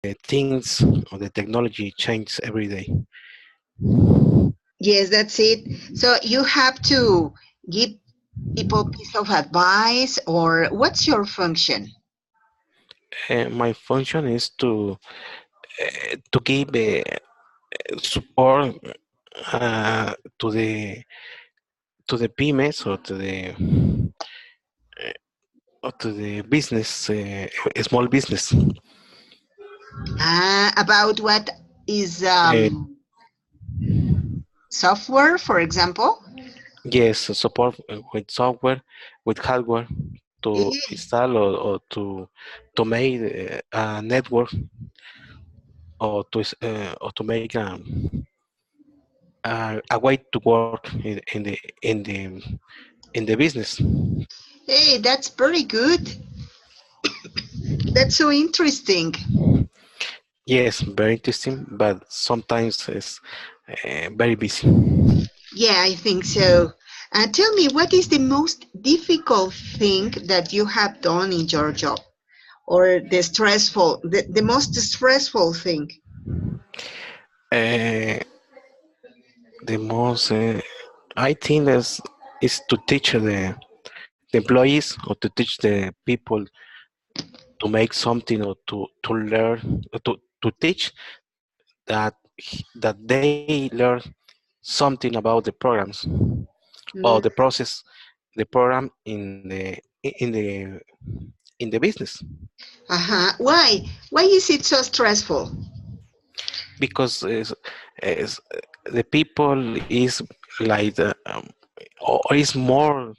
things or the technology changes every day. Yes, that's it. So you have to give people piece of advice, or what's your function? My function is to give support to the pymes or to the business, small business. About what is Uh, software, for example? yes, support with software, with hardware to Eh, install or to make a network or to make a way to work in the business. Hey, that's very good. That's so interesting. Yes, very interesting, but sometimes it's very busy. Yeah, I think so. Tell me, what is the most difficult thing that you have done in your job, or the most stressful thing? Uh, the most I think is to teach the employees or to teach the people to make something or to learn to teach that they learn something about the programs or Mm, the process, the program in the business, uh-huh. Why? Why is it so stressful? because is the people is like or is more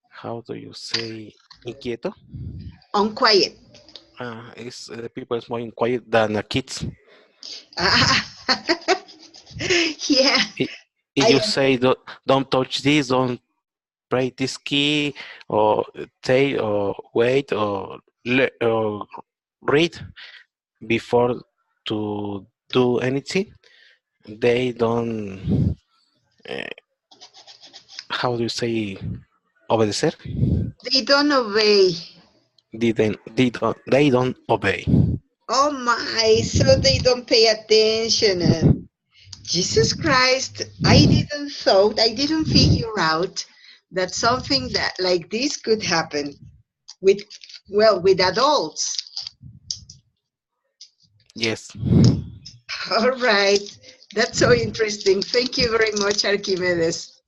how do you say inquieto. Unquiet. Is the people is more inquiet than the kids. Yeah, If I you say don't touch this, don't press this key, or take or wait or read before to do anything, they don't. Uh, how do you say obedecer? they don't obey. They don't obey. Oh my, so they don't pay attention. Jesus Christ, I didn't figure out that something that like this could happen with, well, with adults. Yes. All right, that's so interesting. Thank you very much, Archimedes.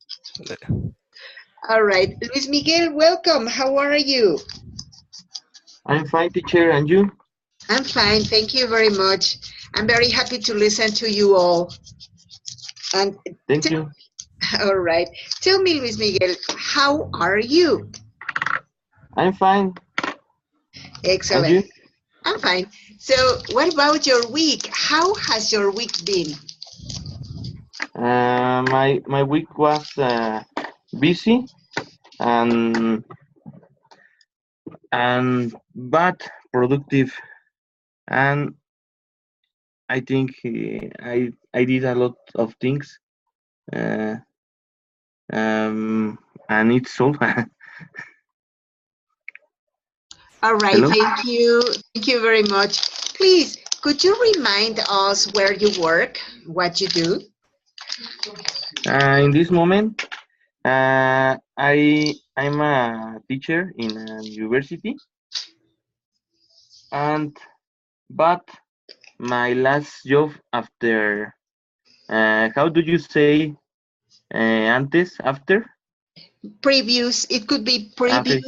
All right, Luis Miguel, welcome. How are you? I'm fine, teacher, and you? I'm fine, thank you very much. I'm very happy to listen to you all. And Thank tell, you. all right, tell me, Luis Miguel, how are you? I'm fine, and Excellent. you? I'm fine. So, what about your week? How has your week been? My week was busy and but productive, and I think I did a lot of things, uh, and it's all. All right, Hello. thank you. Thank you very much. Please, could you remind us where you work, what you do? In this moment, I'm a teacher in a university, and but my last job after how do you say antes after Previous, it could be preview, okay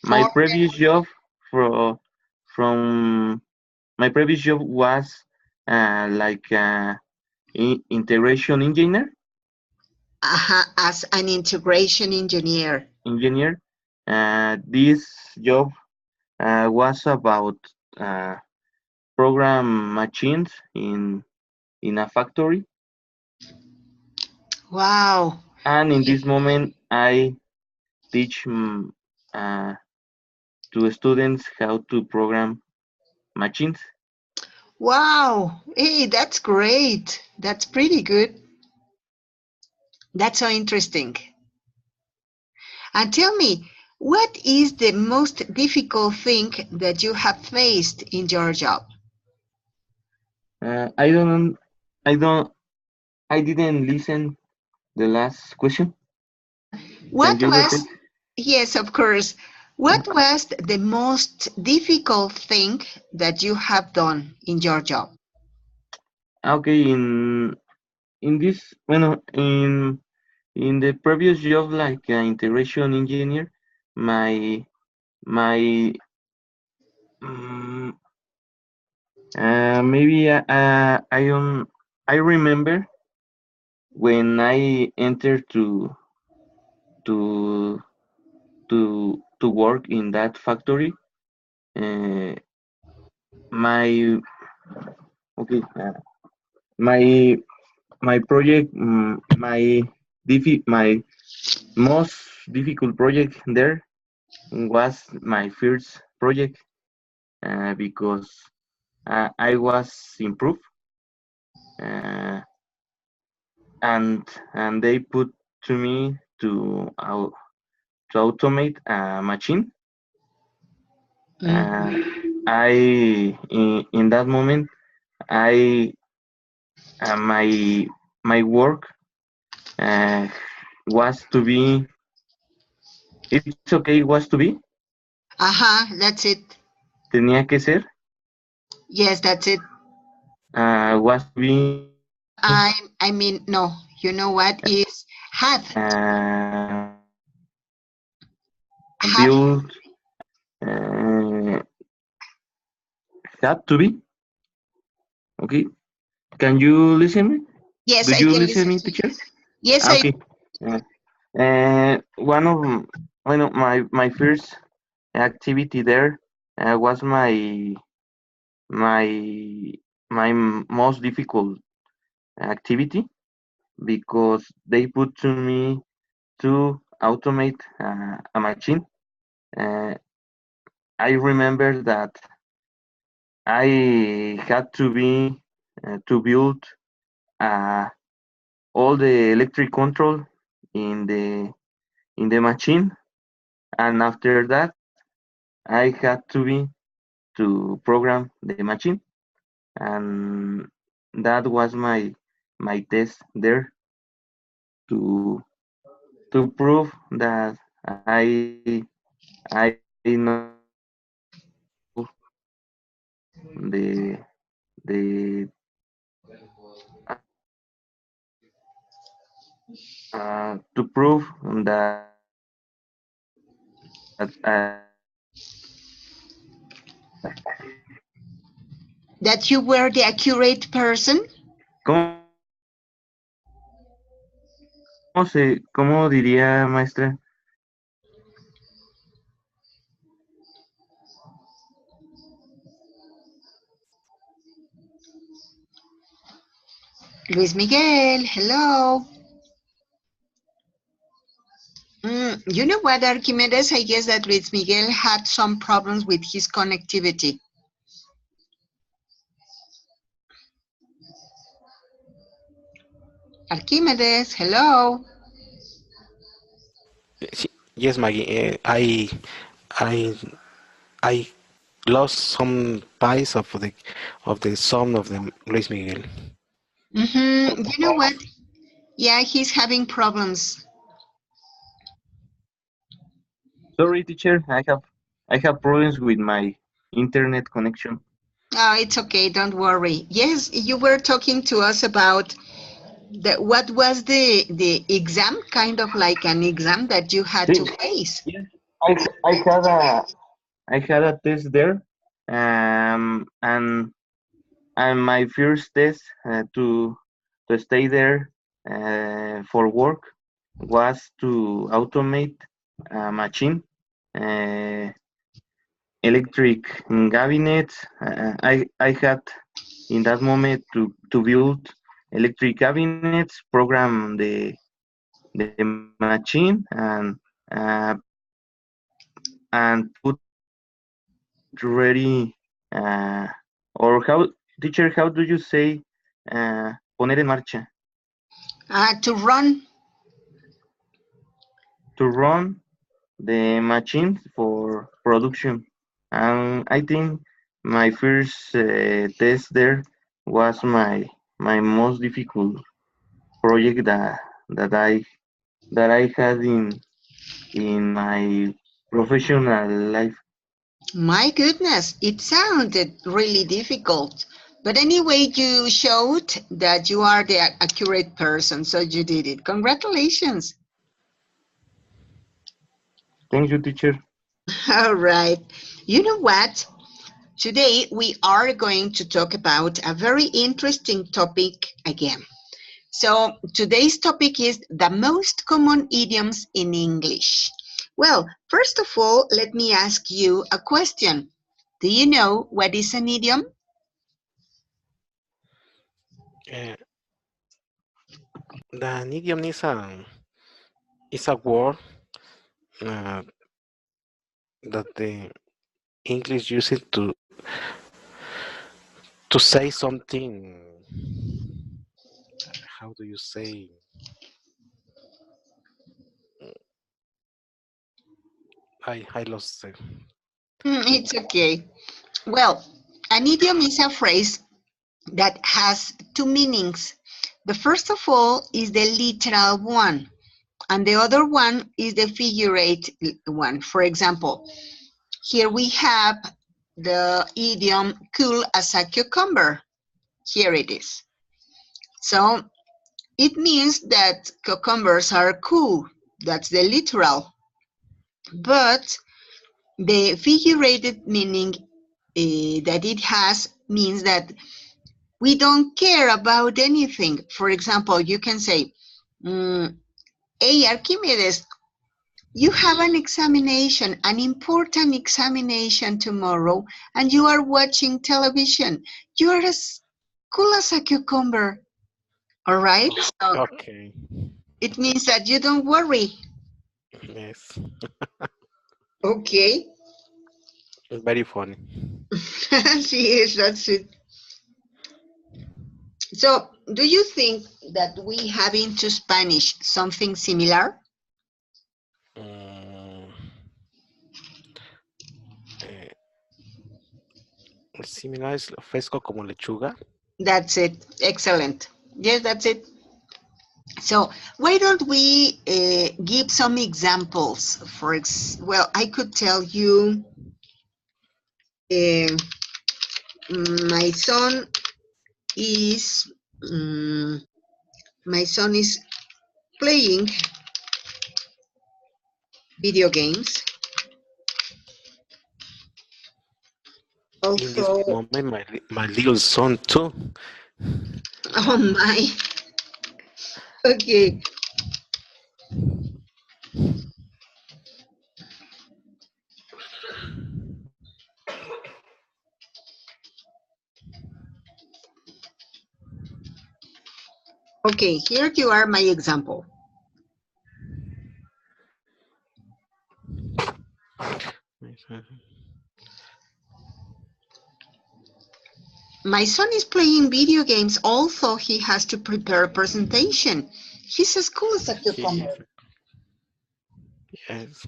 my for previous job for from my previous job was like integration as an integration engineer. engineer. This job was about uh, program machines in a factory, Wow. and in this moment I teach uh, to students how to program machines. Wow. Hey, that's great. That's pretty good. That's so interesting. And tell me, What is the most difficult thing that you have faced in your job? I don't, I don't, I didn't listen the last question. What Can you was, repeat? yes, of course. What was the most difficult thing that you have done in your job? Okay, in this, bueno, in the previous job, like integration engineer, my my mm, maybe I remember when I entered to to work in that factory. Uh, my okay, my my project, my most difficult project there was my first project, because I was improved, uh, and they put to me to automate a machine. Mhm. uh, in that moment, I my work uh, was to be, it's okay, was to be, That's it. tenía que ser, Yes, that's it. was to be I mean, no. You know what is had had? build, uh, had to be. Okay, can you listen me? Yes, Do I you can listen listen me, to you. teacher? Yes, I. Okay. Uh, one of my first activity there was my most difficult activity, because they put to me to automate a machine. Uh, I remember that I had to be to build uh, all the electric control in the machine, and after that I had to be to program the machine, and that was my test there, to to prove that I know the the to prove that That you were the accurate person. cómo diría, maestra? Luis Miguel, hello. You know what, Archimedes? I guess that Luis Miguel had some problems with his connectivity. Archimedes, hello. Yes, Maggie. I I lost some pies of the song of the Luis Miguel. You know what? Yeah, he's having problems. Sorry, teacher. I have problems with my internet connection. Oh, it's okay. Don't worry. Yes, you were talking to us about what was the exam, kind of like an exam that you had Sí, to face. yes. I I had a test there, and my first test to stay there for work was to automate a machine, uh, electric cabinets. I had in that moment to build electric cabinets, program the machine, uh, and put ready, or how, teacher, how do you say poner en marcha, To run. to run the machines for production. And I think my first test there was my most difficult project that I had in my professional life. My goodness, it sounded really difficult. But anyway, you showed that you are the accurate person, so you did it. Congratulations. Thank you, teacher. All right. You know what? Today we are going to talk about a very interesting topic again. So today's topic is the most common idioms in English. Well, first of all, let me ask you a question. Do you know what is an idiom? Uh, the idiom is a word uh, that the English uses to say something. How do you say? I lost the It's okay. Well, an idiom is a phrase that has two meanings. The first of all is the literal one, and the other one is the figurate one. For example, here we have the idiom cool as a cucumber. Here it is. So it means that cucumbers are cool. That's the literal. But the figurated meaning that it has means that we don't care about anything. For example, you can say, hey, Archimedes, you have an examination, an important examination tomorrow, and you are watching television. You are as cool as a cucumber, all right? So okay. it means that you don't worry, Yes, okay? very funny. Yes, that's it. So, do you think that we have into Spanish something similar? Mm, eh, Similar es fresco como lechuga. That's it. Excellent. Yes, that's it. So why don't we give some examples? Well, I could tell you, uh, my son is um, my son is playing video games. In this Also, moment, my little son too. oh my, okay, okay. Here you are, my example. My son is playing video games. Also, he has to prepare a presentation. He's as cool as a cucumber. Yes.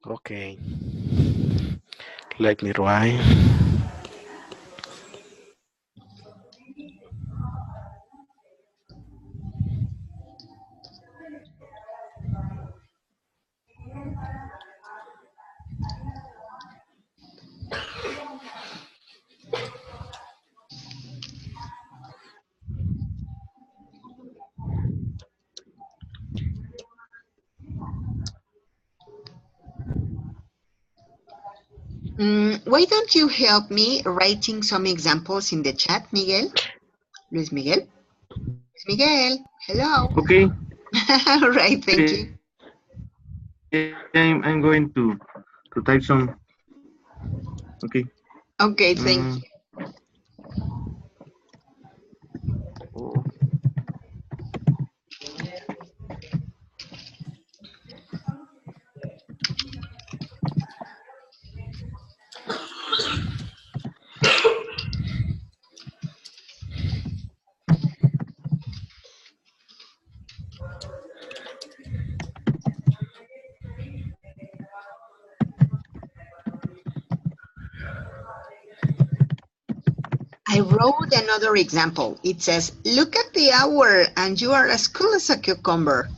Okay. Let me write. Why don't you help me writing some examples in the chat, Miguel? Luis Miguel? Luis Miguel, hello. Okay, All right, thank you. I'm going to type some. Okay. Okay, thank Mm, you. oh, I wrote another example. It says, look at the hour and you are as cool as a cucumber.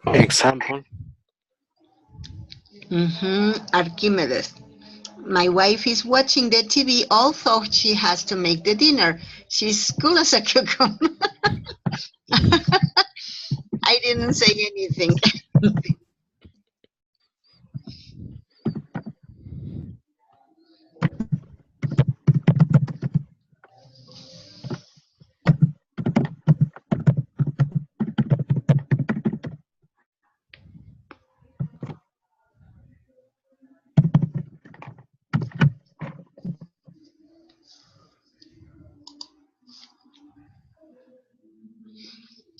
Mm, Example. Archimedes. My wife is watching the TV, although she has to make the dinner. She's cool as a cucumber. I didn't say anything.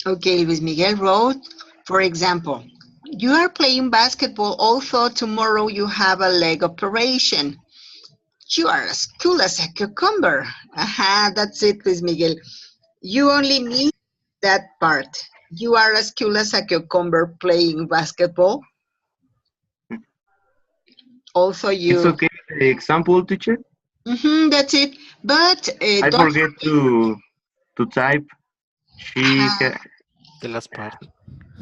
Okay, Luis Miguel wrote, for example, you are playing basketball, although tomorrow you have a leg operation. You are as cool as a cucumber. Aha, that's it, Luis Miguel. You only need that part. You are as cool as a cucumber playing basketball. Also, It's you. okay. The example, teacher. That's it. But I don't forget to type. She forget. The last part.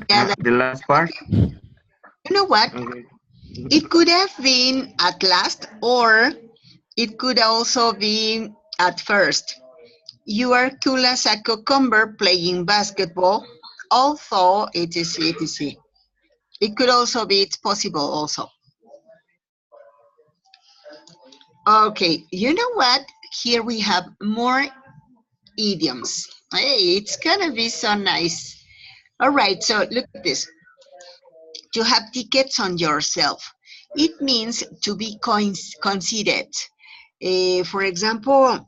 Yeah, that, the last part. you know what? Okay. It could have been at last, or it could also be at first. You are cool as a cucumber playing basketball, although etc. etc. It could also be, it's possible also. Okay, you know what? Here we have more idioms. Hey, it's gonna be so nice. All right, so look at this. To have tickets on yourself. It means to be considered. For example,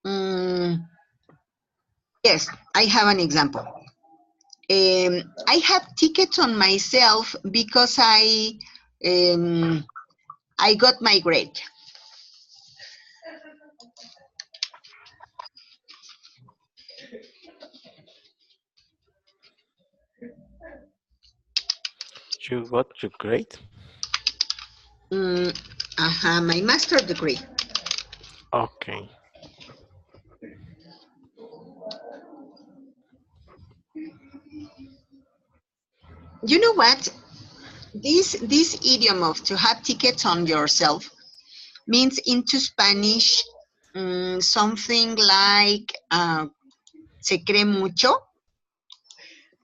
mm, yes, I have an example. I have tickets on myself because I got my grade. You got your grade? Mm, my master degree. Okay. You know what? This idiom of to have tickets on yourself means into Spanish something like se cree mucho,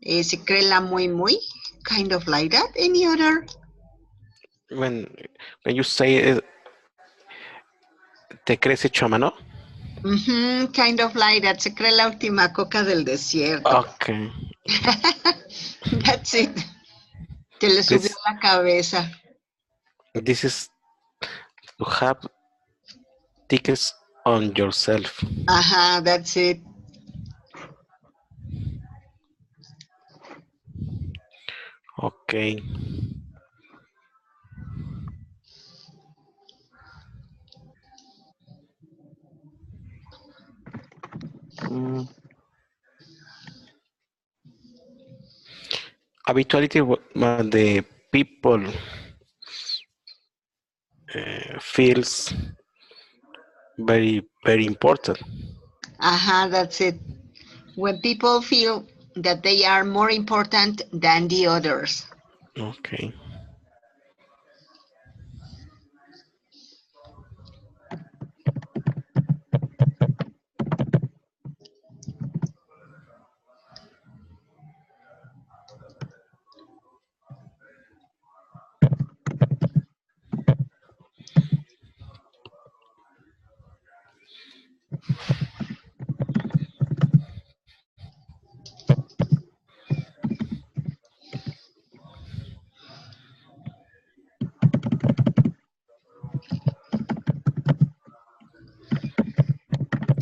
se cree la muy muy, kind of like that. Any other? When when you say it, te crees hecho a mano? Kind of like that. Se cree la última coca del desierto. Okay. That's it. Te le subió This la cabeza. this is to have tickets on yourself. That's it. Okay. Mm, Habituality the people feels very important. That's it. When people feel that they are more important than the others. Okay.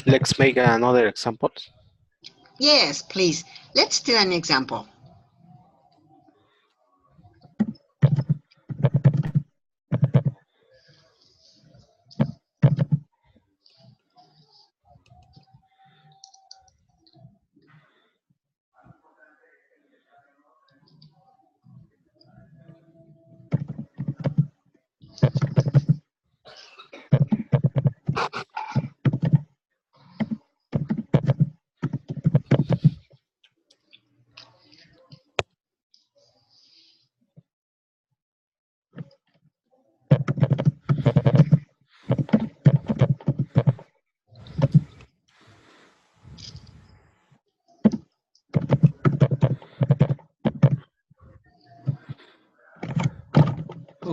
Let's make another example. Yes, please. Let's do an example.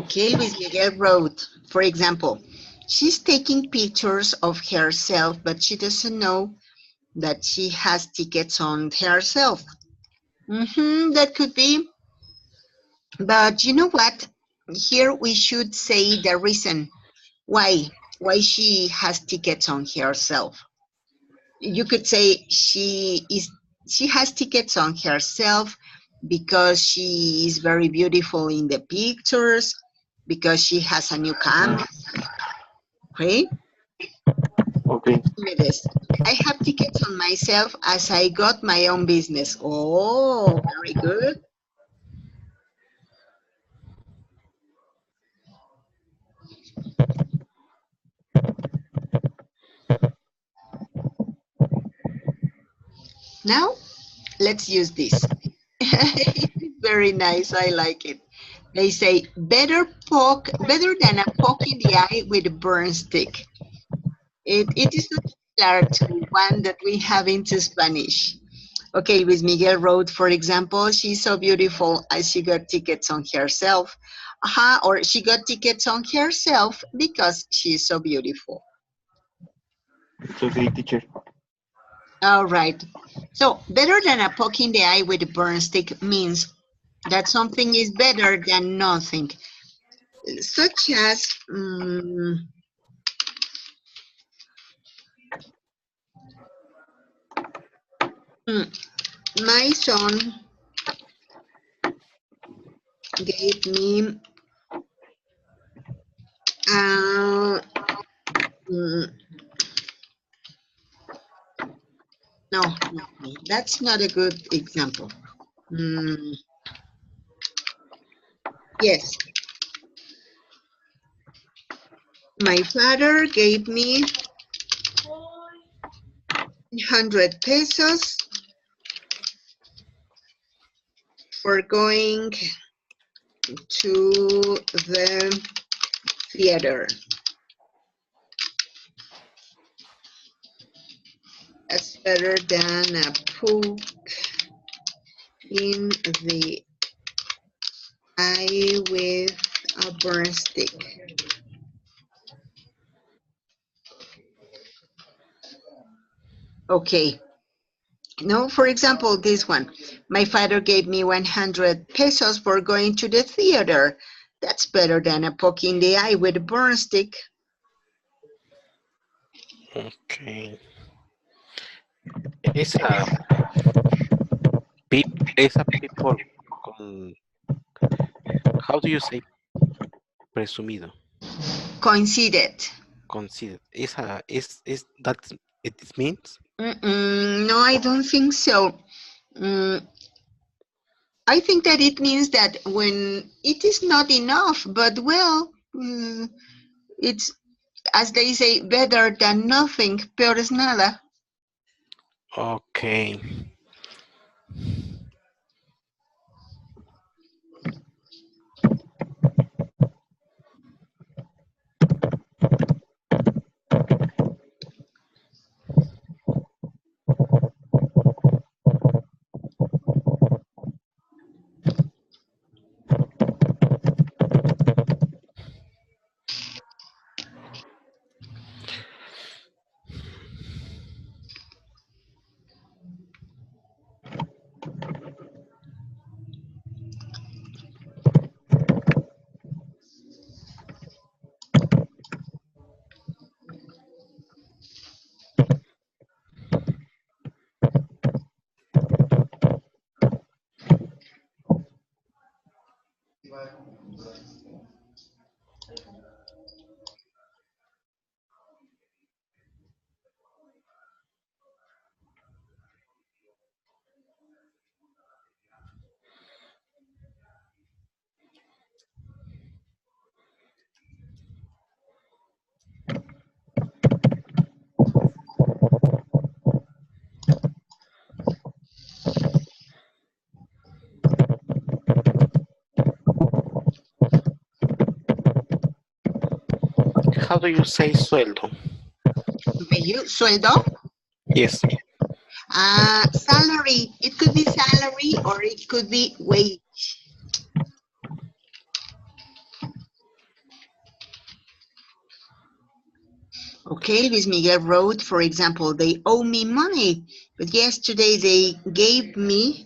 Okay, Luis Miguel wrote, for example, she's taking pictures of herself, but she doesn't know that she has tickets on herself. That could be, but you know what? Here we should say the reason why she has tickets on herself. You could say she has tickets on herself because she is very beautiful in the pictures, because she has a new Mhm. camera. Okay, Okay. this. I have tickets on myself as I got my own business. Oh, very good. Now let's use this. It's very nice. I like it. They say better than a poke in the eye with a burn stick. It is not similar to one that we have into Spanish. Okay, Luis Miguel wrote, for example, she's so beautiful as she got tickets on herself. Or she got tickets on herself because she's so beautiful. It's okay, teacher. All right. So, better than a poke in the eye with a burn stick means that something is better than nothing. Such as, my son gave me, uh, mm, no, that's not a good example. Yes, my father gave me 100 pesos for going to the theater. That's better than a poke in the eye with a burn stick. Okay. No, for example, this one. My father gave me 100 pesos for going to the theater. That's better than a poke in the eye with a burn stick. Okay. Esa, esa people con, how do you say presumido? Coincided. Consider. Esa, is that it means? No, I don't think so. Mm, I think that it means that when it is not enough, but well, it's, as they say, better than nothing, peor es nada. Okay. How do you say sueldo? Sueldo? Yes. Salary. It could be salary or it could be wage. Okay, Luis Miguel wrote, for example, they owe me money, but yesterday they gave me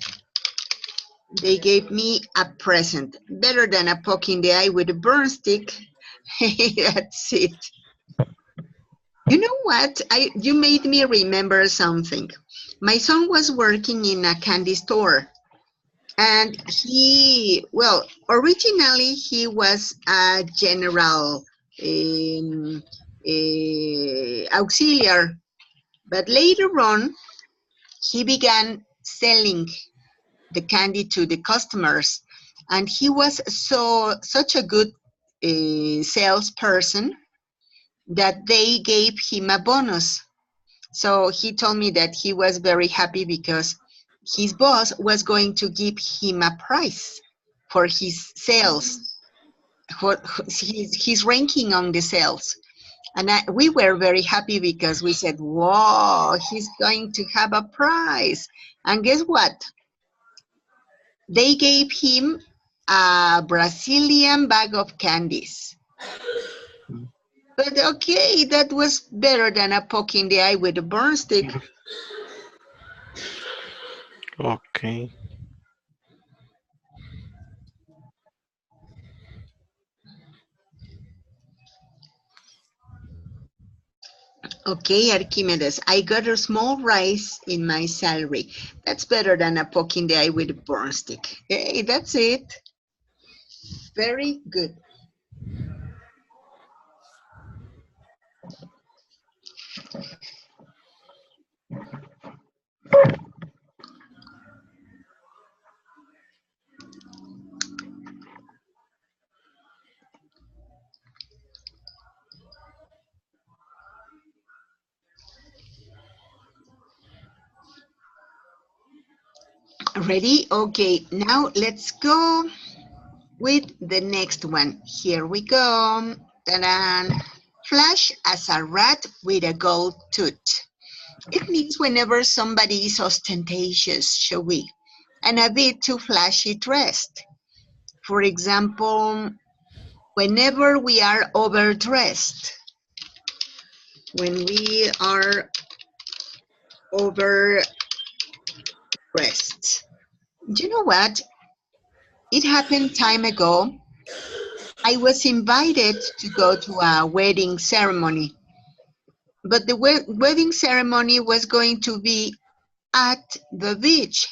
a present. Better than a poke in the eye with a burn stick. That's it. You know what? You made me remember something. My son was working in a candy store, and originally he was a general auxiliary, but later on he began selling the candy to the customers, and he was such a good salesperson that they gave him a bonus. So he told me that he was very happy because his boss was going to give him a prize for his sales, for his ranking on the sales. And we were very happy because we said, "Whoa, he's going to have a prize." And guess what? They gave him a Brazilian bag of candies. But okay, that was better than a poke in the eye with a burn stick. Okay. Okay, Archimedes, I got a small rise in my salary. That's better than a poke in the eye with a burn stick. Hey, that's it. Very good. Ready? Okay, now let's go with the next one. Here we go. Ta-da! Flash as a rat with a gold tooth. It means whenever somebody is ostentatious, showy, and a bit too flashy dressed. For example, whenever we are overdressed. When we are overdressed. You know what? It happened time ago. I was invited to go to a wedding ceremony, but the wedding ceremony was going to be at the beach.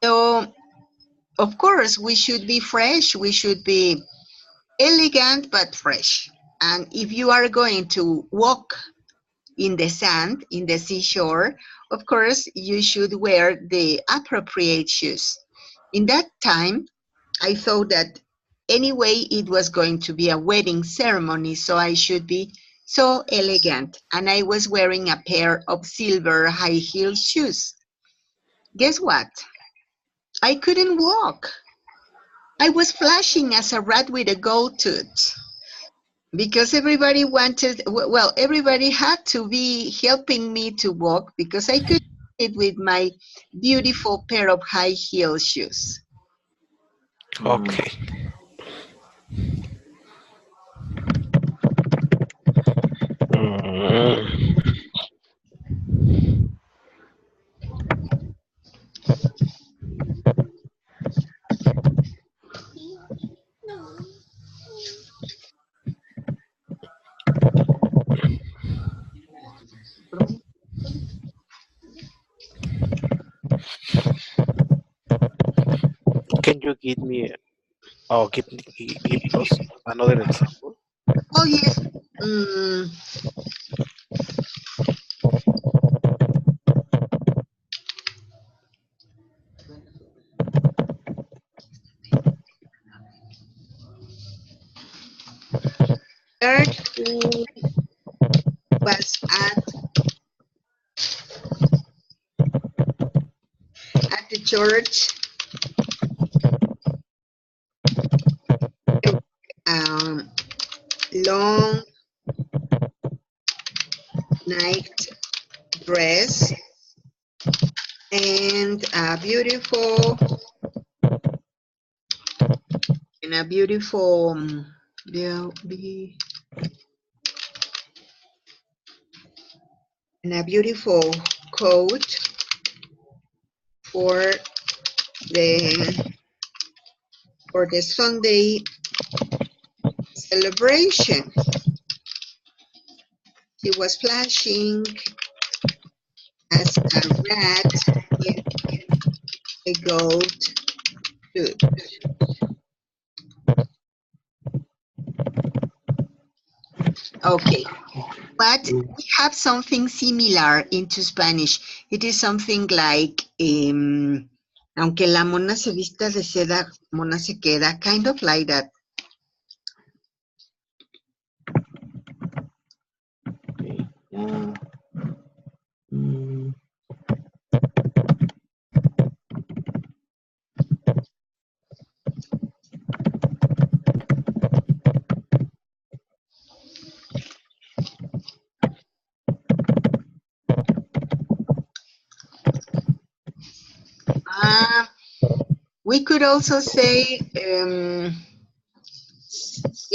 So, of course, we should be fresh. We should be elegant but fresh. And if you are going to walk in the sand, in the seashore, of course, you should wear the appropriate shoes. In that time, I thought that anyway, it was going to be a wedding ceremony, so I should be so elegant. And I was wearing a pair of silver high heel shoes. Guess what? I couldn't walk. I was flashing as a rat with a gold tooth. Because everybody everybody had to be helping me to walk because I couldn't do it with my beautiful pair of high heel shoes. Okay. Mm, can you give me or give us another example? Oh, yes. Mm, third who was at the church, um, long night dress and a beautiful be- and a beautiful quote for the Sunday celebration. He was flashing as a rat with a gold tooth. Okay, but we have something similar into Spanish. It is something like, aunque la mona se vista de seda, mona se queda, kind of like that. Okay. Mm, We could also say, era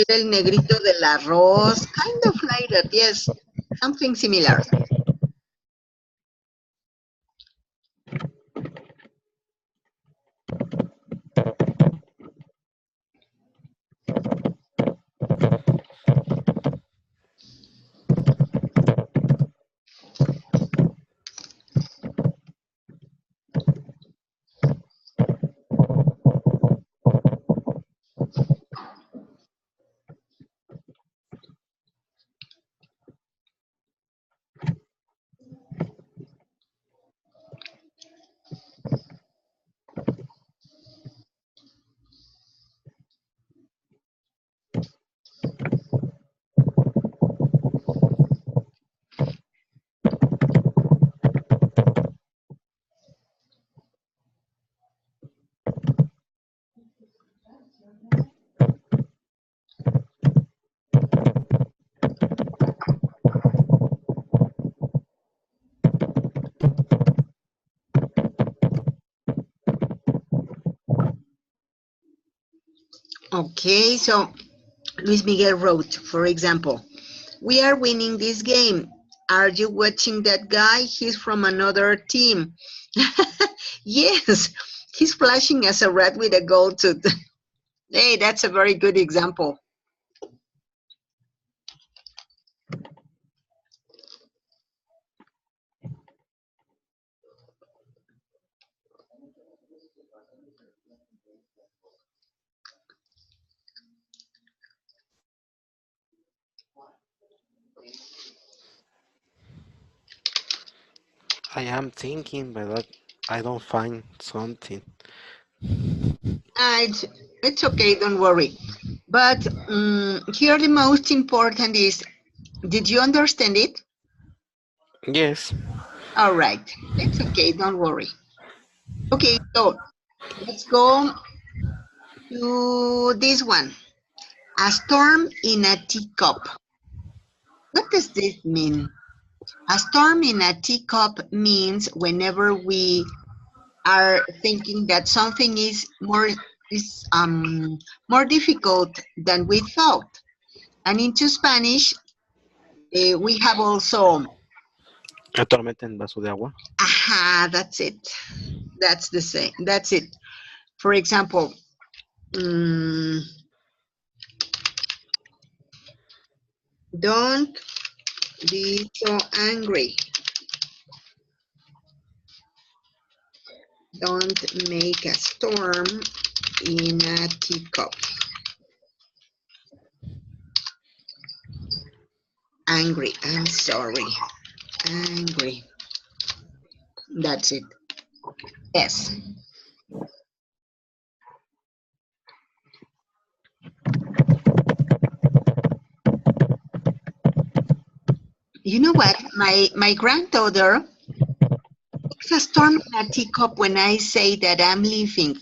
el negrito del arroz, kind of like that, yes, something similar. Okay, so Luis Miguel wrote, for example, we are winning this game. Are you watching that guy? He's from another team. Yes, he's flashing as a rat with a gold tooth. Hey, that's a very good example. I am thinking, but I don't find something. It's okay, don't worry. But here the most important is, did you understand it? Yes. All right, it's okay, don't worry. Okay, so let's go to this one. A storm in a teacup. What does this mean? A storm in a teacup means whenever we are thinking that something is more difficult than we thought. And into Spanish, we have also, La tormenta en vaso de agua. aha, that's it. That's the same. That's it. For example, don't be so angry. Don't make a storm in a teacup. Angry. I'm sorry. Angry. That's it. Yes. You know what? My granddaughter makes a storm in a teacup when I say that I'm leaving.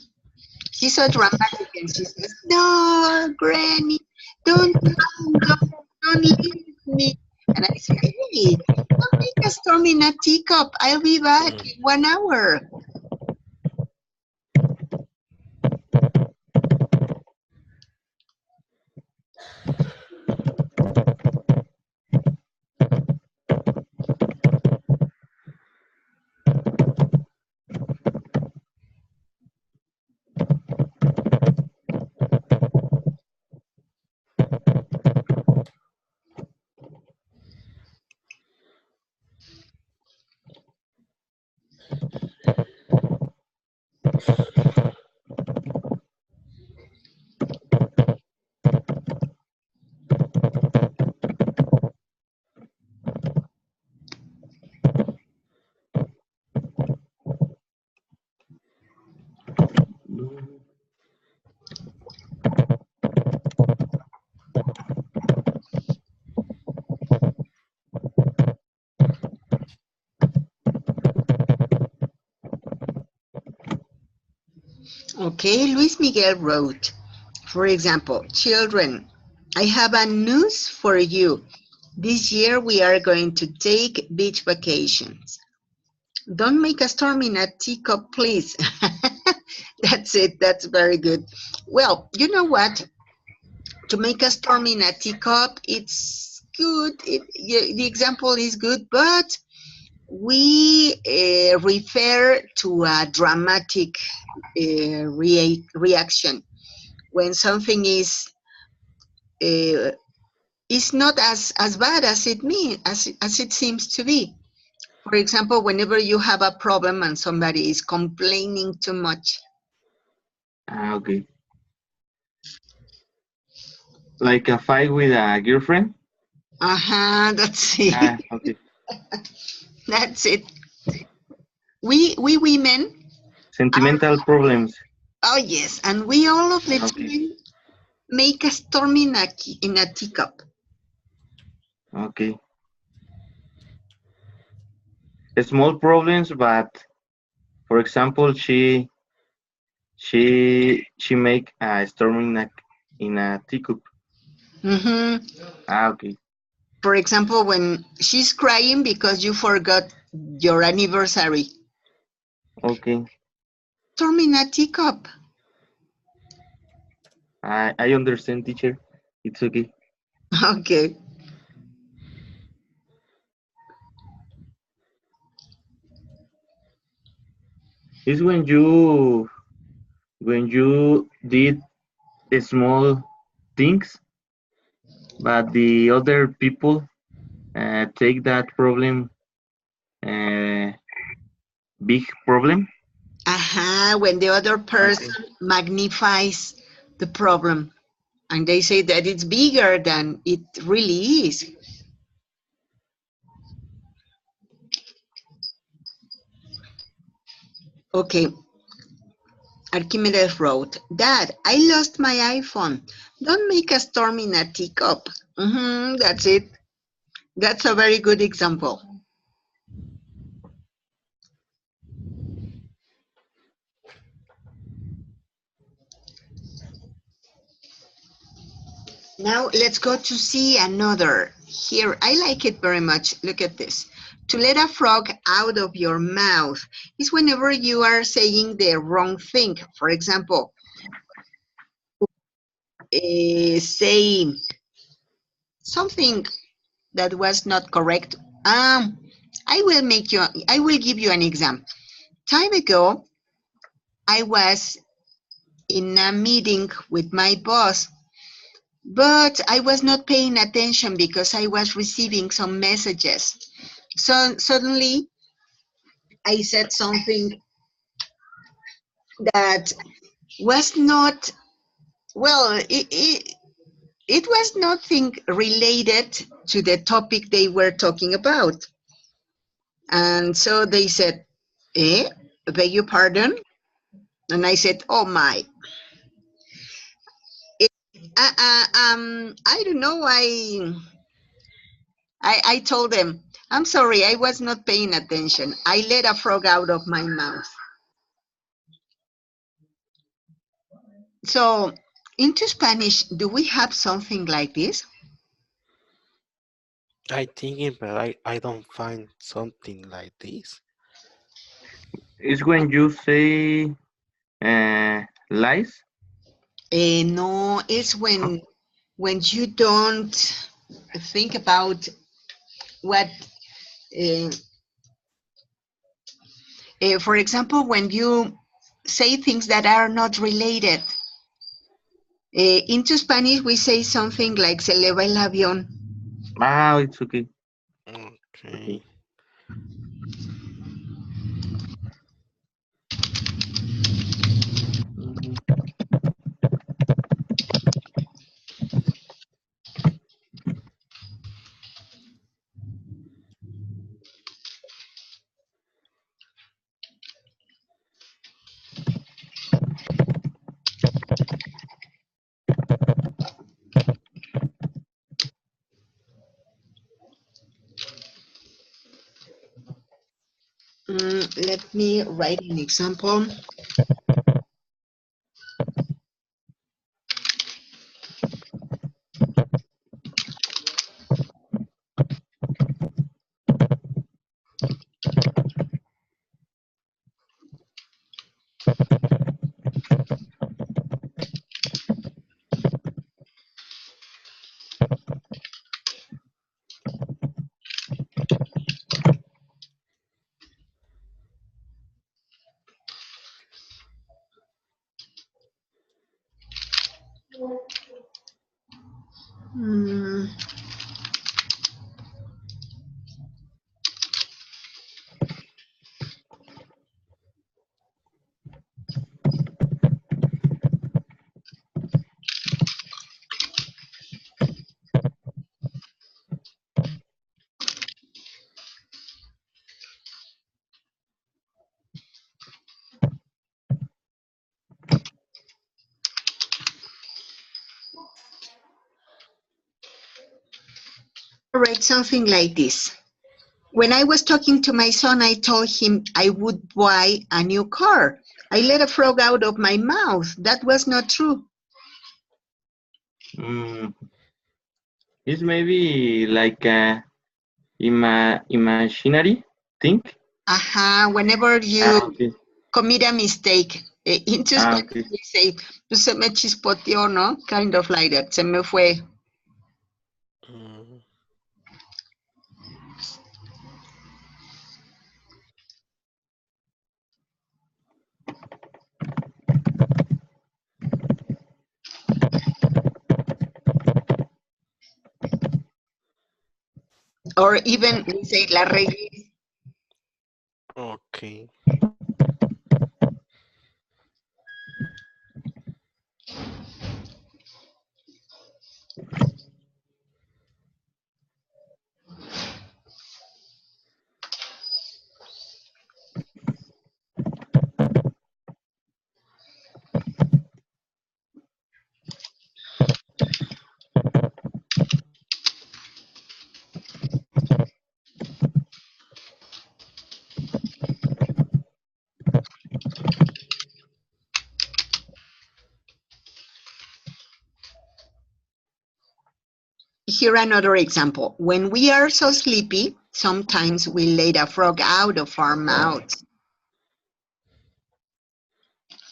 She's so dramatic and she says, "No, Granny, don't come, don't leave me." And I say, "Hey, don't make a storm in a teacup. I'll be back in 1 hour." Okay, Luis Miguel wrote, for example, children, I have a news for you. This year we are going to take beach vacations. Don't make a storm in a teacup, please. That's it. That's very good. Well, you know what? To make a storm in a teacup, it's good. The example is good, but we refer to a dramatic reaction when something uh, is not as bad as it mean as it seems to be. For example, whenever you have a problem and somebody is complaining too much. Okay. Like a fight with a girlfriend? That's it. Okay. That's it. We women, Sentimental problems. oh yes, and we all of the Okay. time make a storm in a teacup. Okay. Small problems, but for example, she make a storm in a teacup. Hmm. Okay. For example, when she's crying because you forgot your anniversary. Okay. Storm in a teacup. I understand, teacher. It's okay. Okay. It's when you did small things, but the other people take that problem big problem. When the other person Okay. magnifies the problem and they say that it's bigger than it really is. Okay, Archimedes wrote, Dad, I lost my iPhone. Don't make a storm in a teacup. That's it. That's a very good example. Now let's go to see another. Here, I like it very much. Look at this. To let a frog out of your mouth is whenever you are saying the wrong thing. For example, say something that was not correct. I will give you an example. Time ago, I was in a meeting with my boss, but I was not paying attention because I was receiving some messages. So suddenly I said something that was not, well, it was nothing related to the topic they were talking about. And so they said, beg your pardon? And I said, oh my. It, I don't know. I told them, I'm sorry, I was not paying attention. I let a frog out of my mouth. So, into Spanish, do we have something like this? I thinking, but I don't find something like this. It's when you say lies. No, it's Huh? when you don't think about what, uh, for example, when you say things that are not related. Into Spanish, we say something like se le va el avión. It's okay. Okay. Okay. Mhm. let me write an example. Hmm. Write something like this. When I was talking to my son, I told him I would buy a new car. I let a frog out of my mouth. That was not true. Mm, it's maybe like a imaginary thing. Whenever you Okay. commit a mistake, into Spanish Okay. we say, "Pues se me chispoteó," no? Kind of like that. Se me fue. Mm, Or even we say, la regué. okay. Here another example. When we are so sleepy, sometimes we let a frog out of our mouths.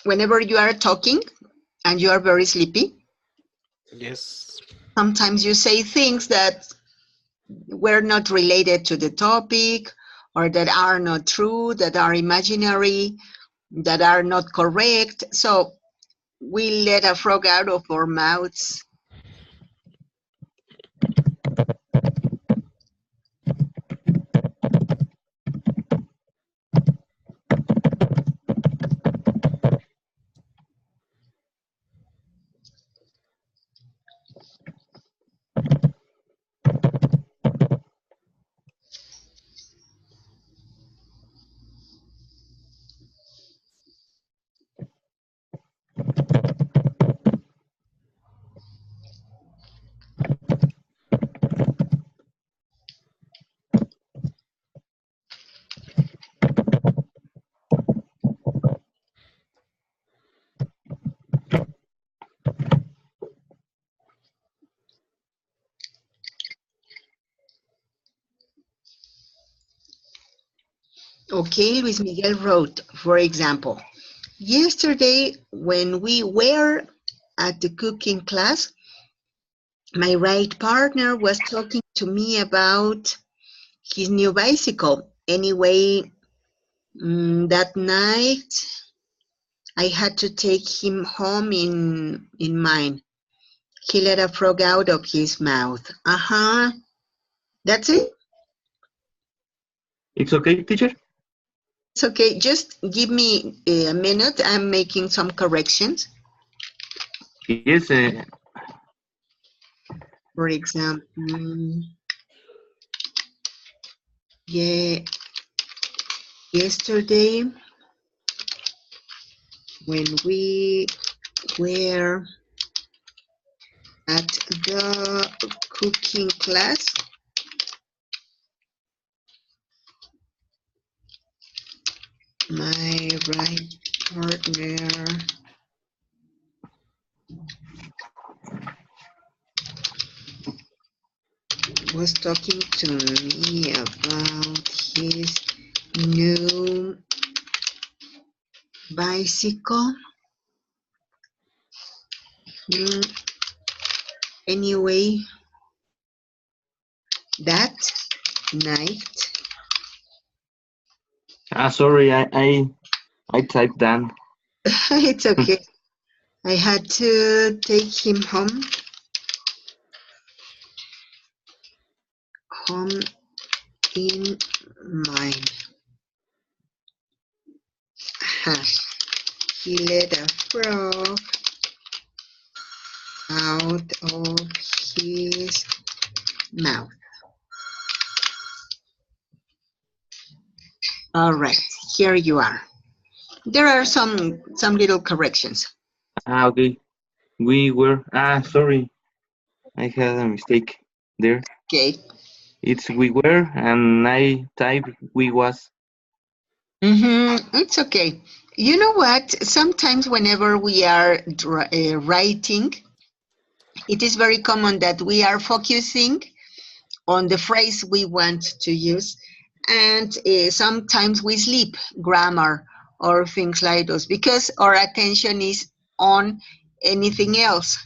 Whenever you are talking and you are very sleepy, Yes. sometimes you say things that were not related to the topic, or that are not true, that are imaginary, that are not correct. So we let a frog out of our mouths. Okay, Luis Miguel wrote, for example, yesterday when we were at the cooking class, my right partner was talking to me about his new bicycle. Anyway, that night I had to take him home in mine. He let a frog out of his mouth. That's it. It's okay, teacher? It's okay. Just give me a minute. I'm making some corrections. Yes. For example, yeah, yesterday when we were at the cooking class, My right partner was talking to me about his new bicycle. Anyway, that night, Sorry, I typed down. it's okay. I had to take him home in mine. He let a frog out of his mouth. All right, here you are. There are some little corrections. Okay. We were. Sorry, I had a mistake there. Okay. It's we were, and I typed we was. It's okay. You know what? Sometimes whenever we are writing, it is very common that we are focusing on the phrase we want to use, and sometimes we sleep grammar or things like those because our attention is on anything else.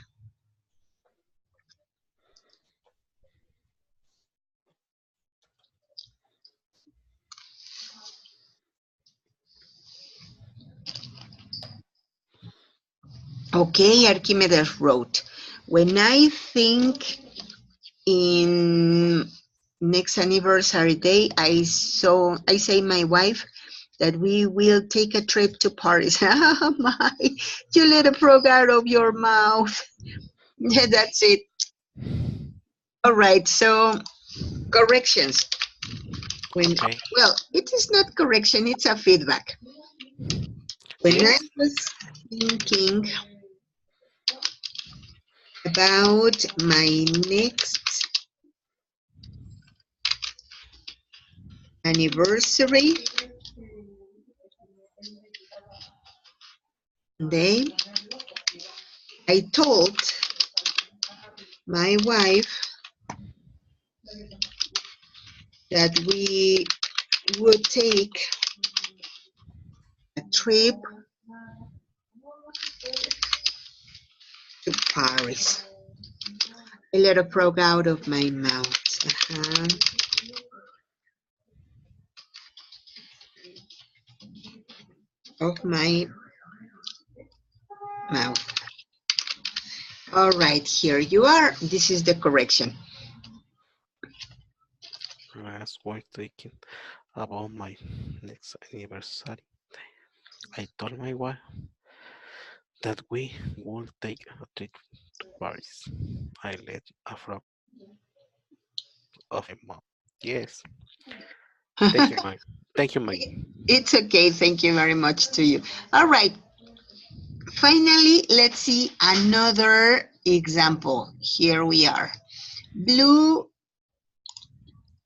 Okay, Archimedes wrote, when I think in next anniversary day, I say my wife that we will take a trip to Paris. Oh my, you let a frog out of your mouth. Yeah, that's it. All right, so corrections. Okay. Well, it is not correction, it's a feedback. When I Yes. was thinking about my next anniversary day, I told my wife that we would take a trip to Paris. I let a frog out of my mouth. Of my mouth. All right, here you are. This is the correction. Last week thinking about my next anniversary. I told my wife that we would take a trip to Paris. I let a frog of a mom. Yes. Thank you, Mike. Thank you, Mike. It's okay. Thank you very much to you. All right. Finally, let's see another example. Here we are. Blue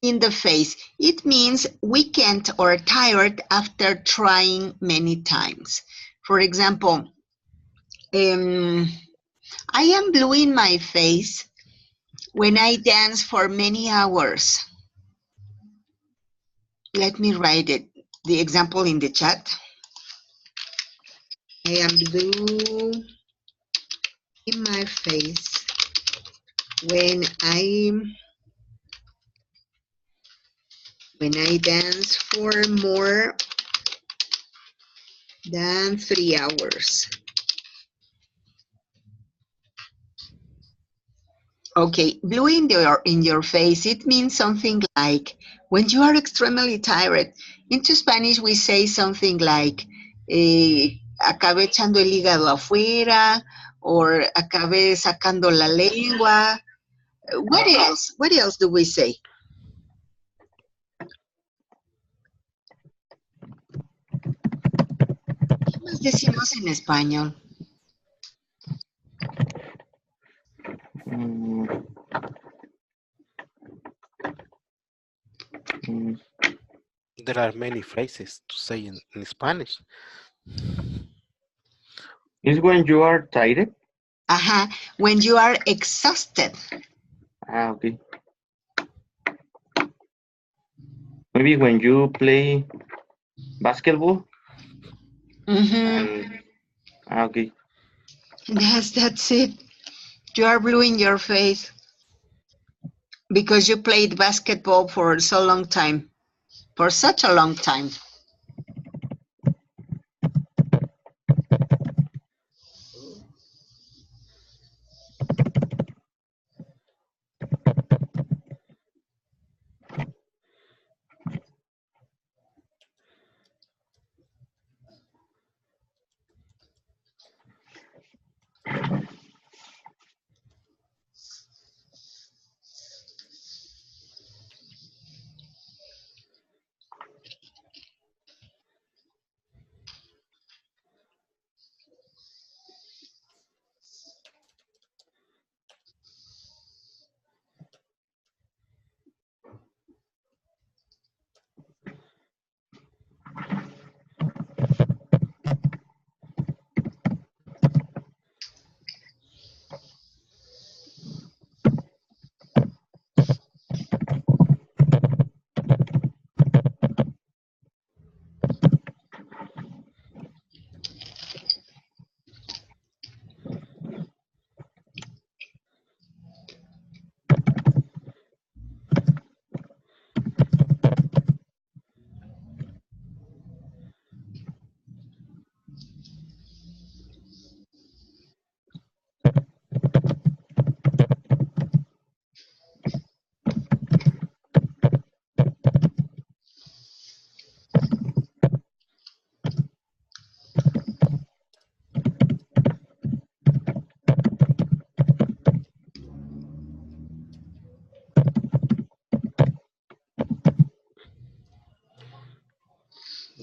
in the face. It means weakened or tired after trying many times. For example, I am blue in my face when I dance for many hours. Let me write it. The example in the chat. I am blue in my face when I dance for more than 3 hours. Okay, blue in your face, it means something like when you are extremely tired. Into Spanish, we say something like acabé echando el hígado afuera or acabé sacando la lengua. What else? What else do we say? ¿Qué más decimos en español? Mm, mm, There are many phrases to say in Spanish. Is when you are tired. When you are exhausted. Okay. Maybe when you play basketball Mm-hmm. and okay. That's it. You are blue in your face because you played basketball for so long time, for such a long time.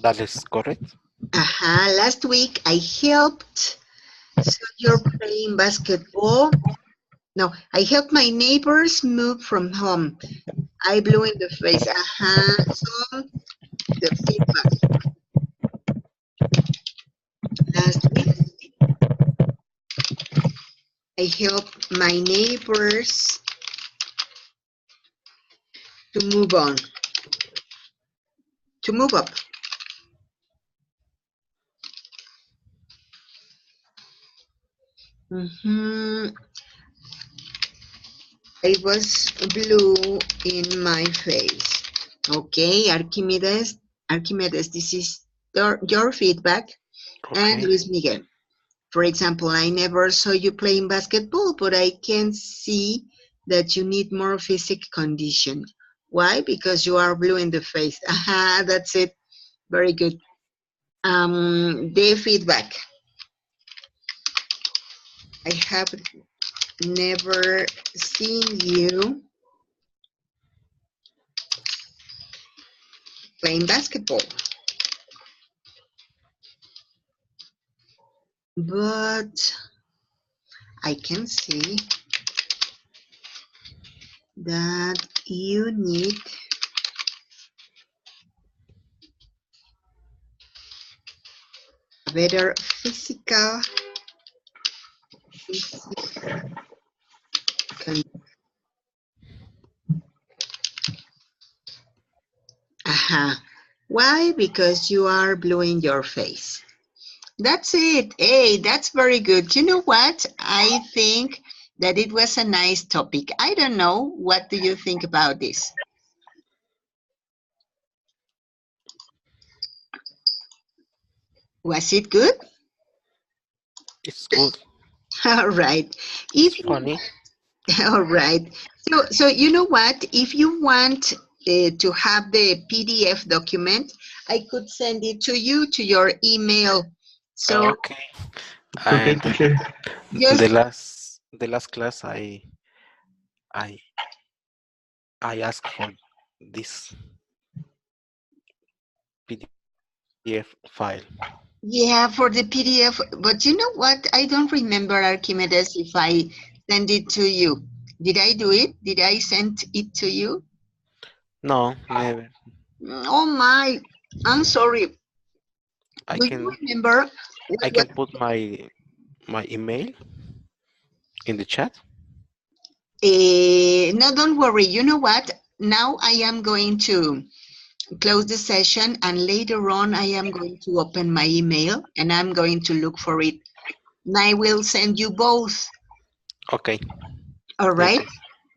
That is correct. Last week I helped. So you're playing basketball. No, I helped my neighbors move from home. I blew in the face. So the feedback last week, I helped my neighbors to move on, to move up. I was blue in my face. Okay, Archimedes, this is your feedback. And Okay. Luis Miguel. For example, I never saw you playing basketball, but I can see that you need more physical condition. Why? Because you are blue in the face. That's it. Very good. The feedback. I have never seen you playing basketball, but I can see that you need a better physical condition. Why? Because you are blue in your face. That's it. Hey, that's very good. You know what? I think that it was a nice topic. I don't know. What do you think about this? Was it good? It's good. All right. It's If you, funny. all right. So you know what? If you want to have the PDF document, I could send it to you to your email. So Okay. It's okay, And teacher. the just last class I I asked for this PDF file. yeah, for the PDF. But you know what? I don't remember, Archimedes, if I send it to you. Did I do it? Did I send it to you? No, never. Oh my, I'm sorry. I Do you can remember I what? can put my email in the chat. No, don't worry. You know what? Now I am going to close the session, and later on I am going to open my email and I'm going to look for it. And I will send you both. Okay. All Thank right. you.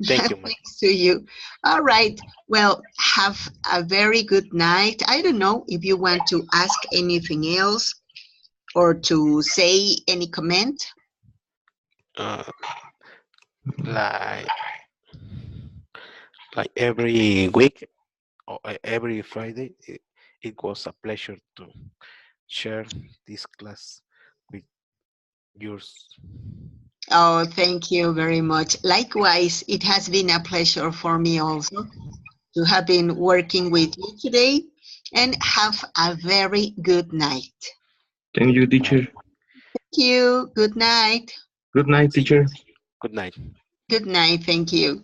Thank you, man. Thanks to you. All right. Well, have a very good night. I don't know if you want to ask anything else or to say any comment. Uh, like every week or every Friday, it was a pleasure to share this class with yours. Oh, thank you very much. Likewise, it has been a pleasure for me also to have been working with you today, and have a very good night. Thank you, Bye. teacher. Thank you. Good night. Good night, See you. teacher. Good night. Good night. Thank you.